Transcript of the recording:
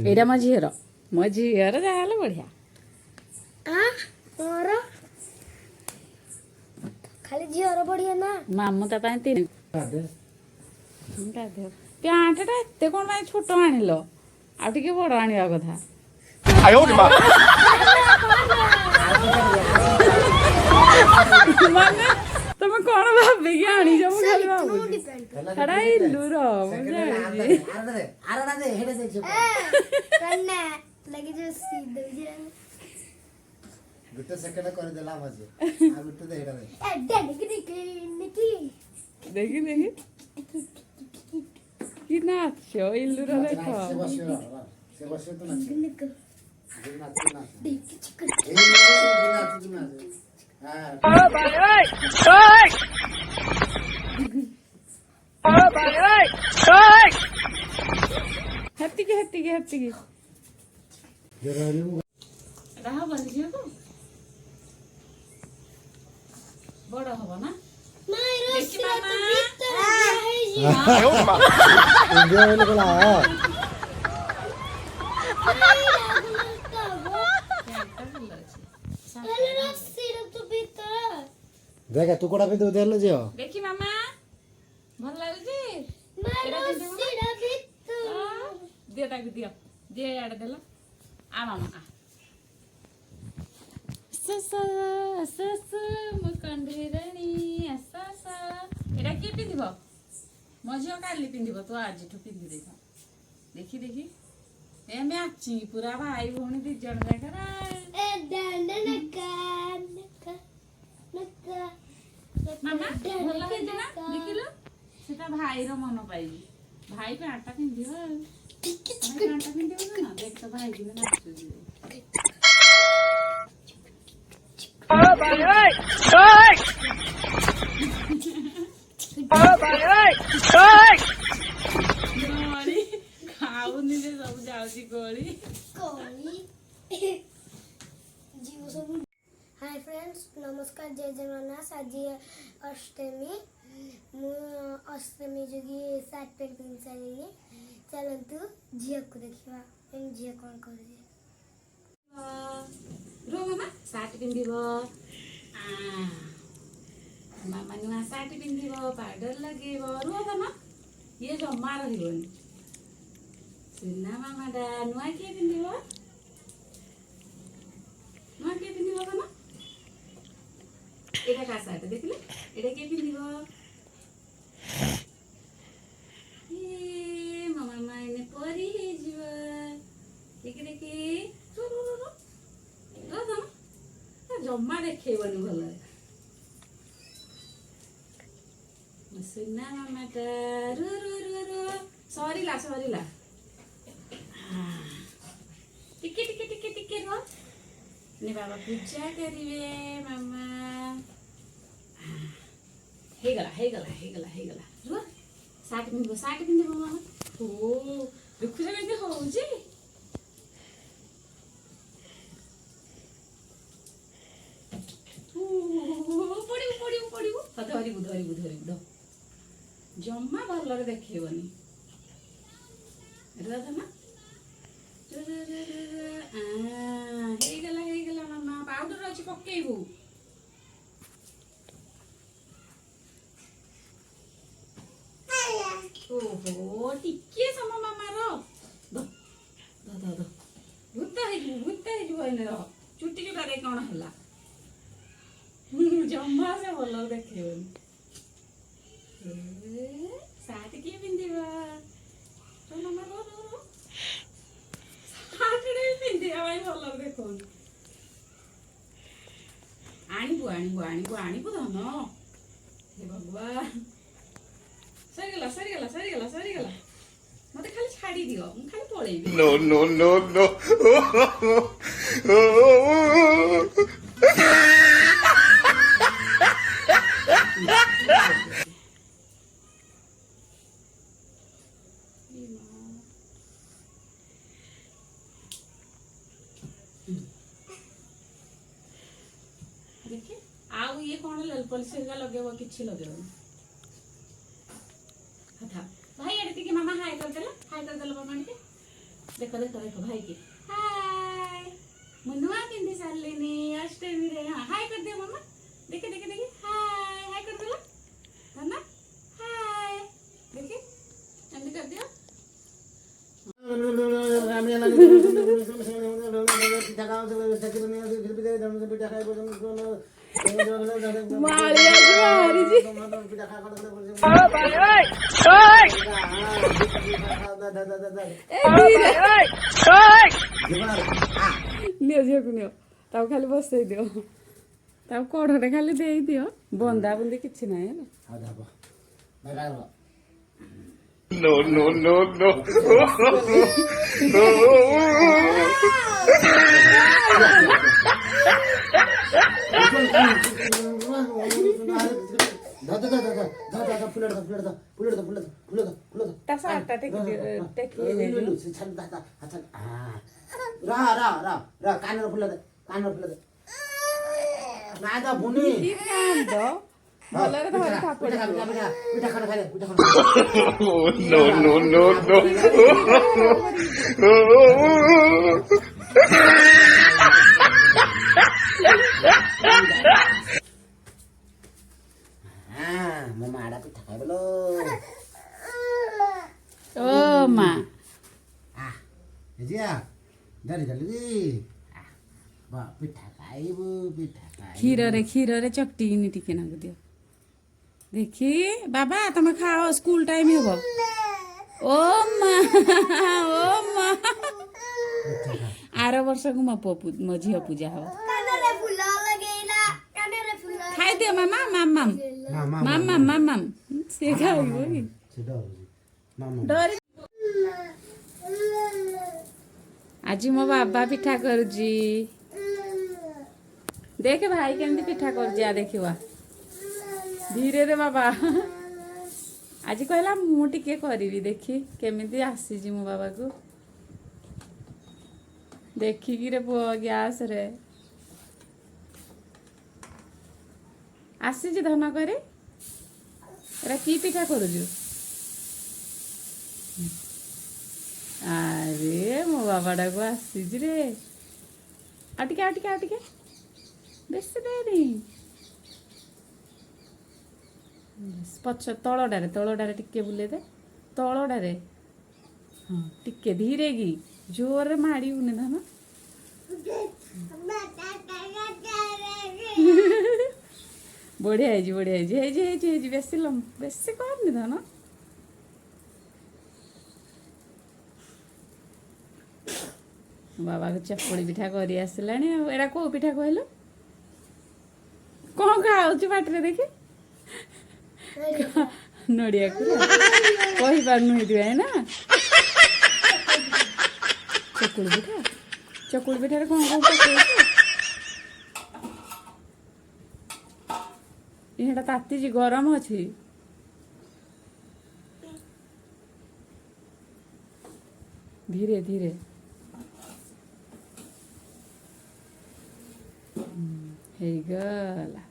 ଏଇଟା ମୋ ଝିଅର ଯାହାହେଲେ ବଢିଆ ଖାଲି ଝିଅର ବଢିଆ ନା ମାମୁଁ ତା ପାଇଁ 3 ପ୍ୟାଣ୍ଟଟା ଏତେ କଣ ପାଇଁ ଛୋଟ ଆଣିଲ ଆଉ ଟିକେ ବଡ ଆଣିବା କଥା ମାନେ ତମେ କଣ ଭାବିକି ଆଣିଛ ମୁଁ ଖାଲି ଭାବୁଛି ସେଟା ଇଲୁର ମୁଁ ଜାଣିଛି ଗୋଟେ ସେକେଣ୍ଡ କରିଦେଲା ମଝି ଆଉ ଗୋଟେ ଦେଖ ଦେଖି କି ନାଚ ଇଲୁର ଦେଖ ସେ ବସିବ ତ ନାଚ ହେତିକି ଏଟା ହବନି ଝିଅକୁ ବଡ ହବ ନା ଦେଖ ତୁ କୋଟା ପିନ୍ଧୁ ଦେଲ ଝିଅ ଦେଖି ମାମା ଭଲ ଲାଗୁଛି ଦିଅ ତାକୁ ଦିଅ ଆଡେ ଦେଲ ଆ ମାମା ମୁଁ କଣ୍ଡିରାଣୀ ଏଟା କିଏ ପିନ୍ଧିବ ମୋ ଝିଅ କାଲି ପିନ୍ଧିବ ତୁ ଆଜିଠୁ ପିନ୍ଧି ଦେଇଥ ଦେଖି ଏ ମ୍ୟାଚିଂ ପୁରା ଭାଇ ଭଉଣୀ 2 ଜଣ ଯାକର ମାମା ଭଲ ହେଇଛି ନା ଦେଖିଲୁ ସେଟା ଭାଇର ମନ ପାଇବି ଭାଇ ପ୍ୟାଣ୍ଟଟା ପିନ୍ଧିବ ପ୍ୟାଣ୍ଟଟା ପିନ୍ଧିବ ନା ଦେଖ ତ ଭାଇ ଦିନ ନାଚୁଛି ଖାଉନି ଯେ ସବୁ ଯାଉଛି ଗୋଳି हाय फ्रेंड्स नमस्कार जय जगन्नाथ आज अष्टमी मु अष्टमी जोगी सार्ट पैंट पिंधि सारे चलतु झील को देखा झील कौन कर मामा सार्ट पिंधिब मामा नुआ सार्ट पिंधिब पाउडर लगेब रुह मामा ये जमा रही सुना मामाटा नुआ किए पिंधिब नुआ किए पिंधिब मामा एटा का सार्ट देखले एटा किए पिंधिब मामा माने परी हे जीवा देखि जमा देखेबनी भल सुना मामाटा रु सरीला टिके रुह ने बाबा पूजा करिवे मामा हेगला रुह सार्ट पिंधिब मामा ओ देखु केमती होउची धरिबु जमा भलरे देखेबनी रदमा हेगला मामा पाउडर अछि पकेइबु ओहो टिके सम मामा रो द भूत हेजु एने रो चुटी रे कोन हला जमा से भलरे देखेबनी सार्ट किए पिंधिबा तो मामा रो सार्ट रे पिंधिबा भाई भलरे देखोन आनिबु धन हे भगवान सरीगला मते खाली छाड़ी दियो मु खाली पळेबी नो ନେଲ ପଲିଶ ହେରିକା ଲଗେଇବ କିଛି ଲଗେଇବନି। କଥା ଭାଇ ଏଠି ଟିକେ ମାମା ହାଇ କରିଦେଲା ମାମା ଟିକେ ଦେଖ ଦେଖ ଦେଖ ଭାଇ କି ହାय ମୁଁ ନୂଆ ପିନ୍ଧି ସାରିଲିନି ଅଷ୍ଟମୀରେ। ହଁ ହାଇ କରିଦିଅ ମାମା ଦେଖେ ଦେଖେ ଦେଖେ ହାଇ କରିଦେଲା ଧନ ହାय ଦେଖେ ଏମିତି କରିଦିଅ। ନିଅ ଝିଅକୁ ନିଅ ତାକୁ ଖାଲି ବସେଇ ଦିଅ ତାକୁ କଢ଼ରେ ଖାଲି ଦେଇଦିଅ ବନ୍ଦା ବୁନ୍ଦି କିଛି ନାହିଁ ହେଲା। No, no, no, no. ତା ସାର୍ଟଟା ଟେକି କାନର ଫୁଲ ଦେ ନା ତ ଭୁନି ଭଲରେ ଧରି ଥାପଡ଼ ପିଠା ଖାନ ଖାଇଲେ ପିଠା Khan No, no, no, no. ମୋ ମାଡା ପିଠା ଖାଇବଲୋ ଓ ମା ଜିଆ ଡରି ଡରି ପିଠା ଖାଇବୁ କ୍ଷୀରରେ ଚକଟିକିନି ଟିକେ ନାକୁ ଦିଅ ଦେଖି ବାବା ତମେ ଖାଅ ସ୍କୁଲ ଟାଇମ ହବ। ଓ ମା ଆର ବର୍ଷକୁ ମୋ ଝିଅ ପୂଜା ହବ। ଖାଇଦିଅ ମାମା ମାମା ସେ ଖାଇବ କି ଡରି। ଆଜି ମୋ ବାବା ପିଠା କରୁଛି ଦେଖ ଭାଇ କେମିତି ପିଠା କରୁଛି ଦେଖିବା ଧୀରେ ରେ ବାବା। ଆଜି କହିଲା ମୁଁ ଟିକେ କରିବି ଦେଖି କେମିତି ଆସିଛି ମୋ ବାବାକୁ ଦେଖିକି ରେ ପୁଅ ଗ୍ୟାସରେ ଆସିଛି ଧନ କରି ଏରା କି ପିଠା କରୁଛୁ? ଆରେ ମୋ ବାବାଟାକୁ ଆସିଛି ରେ ଆଉ ଟିକେ ବେଶୀ ଦେଇନି ପଛ ତଳଟାରେ ଟିକେ ବୁଲେଇ ଦେ ତଳଟାରେ ହଁ ଟିକେ ଧୀରେ କି ଜୋରରେ ମାଡ଼ିବୁନି ଧନ। ବଢିଆ ହେଇଛି ବେଶୀ ବେଶୀ କରନି ଧନ। ବାବାକୁ ଚକୁଳି ପିଠା କରି ଆସିଲାଣି ଆଉ ଏଇଟା କୋଉ ପିଠା କହିଲୁ? କଣ ଖାଉଛୁ ପାଟିରେ ଦେଖି ନଡ଼ିଆକୁ କହିପାରୁନୁ ହେଇଥିପାଇଁ ନା। ଚକୁଳି ପିଠାରେ କଣ ପକଉଛୁ? ଏଇଟା ତାତିଛି ଗରମ ଅଛି। ଧୀରେ ହେଇଗଲା।